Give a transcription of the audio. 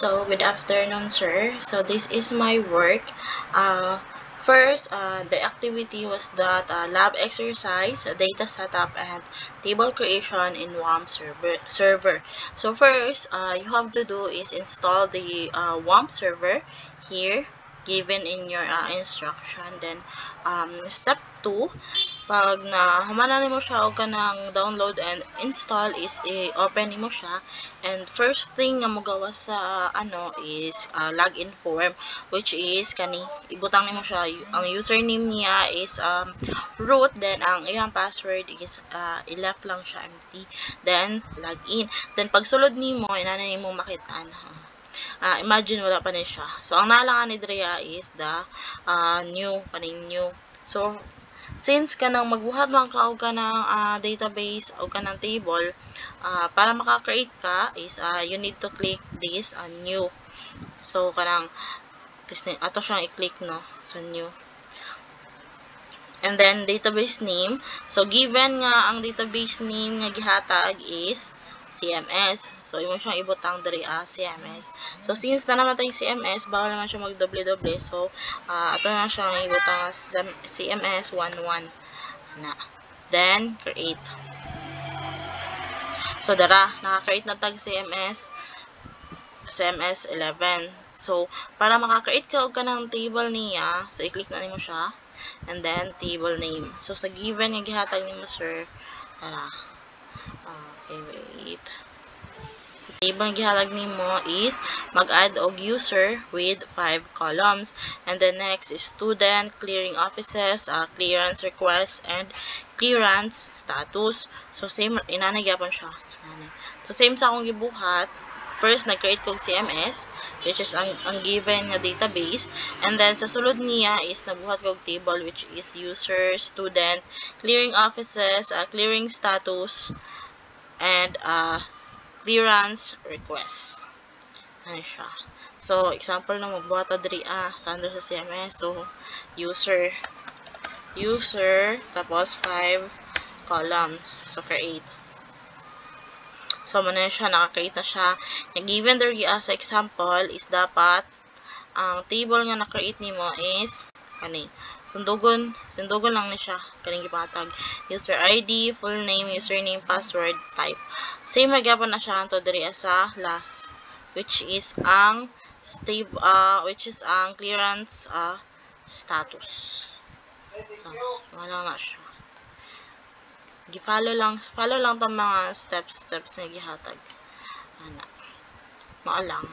So, good afternoon, sir. So, this is my work. First, the activity was that lab exercise, data setup, and table creation in WAMP server. So, first, you have to do is install the WAMP server here, given in your instruction. Then, step 2, pag hamanan mo siya o ka ng download and install is open mo siya, and first thing nga mo gawa sa is login form, which is kani ibutang nimo siya. Ang username niya is root, then ang iyang password is i-left lang siya empty, then login. Then pag sulod nimo ina na nimo makitaan. Imagine wala pa ni siya. So ang nalangan ni Drea is the new. So since kanang magbuhat man ka og kanang database o kanang table, para maka-create ka is you need to click this new. So kanang ato siyang i-click no sa new. And then database name. So given nga ang database name nga gihatag is CMS. So imo siyang ibutang diri CMS. So since na naman CMS, bawal naman siya mag-doble-doble. So ato na siyang ibutang CMS 11 na. Then create. So dara naka-create na tag CMS 11. So para maka-create ka og kanang table niya, so i-click na nimo siya and then table name. So sa given nga gihatag nimo, sir, tara. Okay, wait. So, table nga gihalag nimo is mag-add og user with 5 columns. And then next is student, clearing offices, clearance request, and clearance status. So, same, inanay gyapon siya. So, same sa akong gibuhat. First, nag-create kog CMS, which is ang given nga database. And then, sa sulod niya is nabuhat kog table, which is user, student, clearing offices, clearing status, and clearance request. Ano siya. So, example na magbuhat ta diri sa under sa CMS. So, user, tapos 5 columns. So, create. So, muna siya, naka-create na siya. Yung given there sa example is dapat ang table nga na-create nimo is kani. Sundugon lang ni siya. Kaning gipatag. User ID, full name, username, password, type. Same magyapon na siya anto diri sa last, which is ang clearance status. So, wala na siya. Follow lang tong mga steps na gihatag. Ana. Maalang.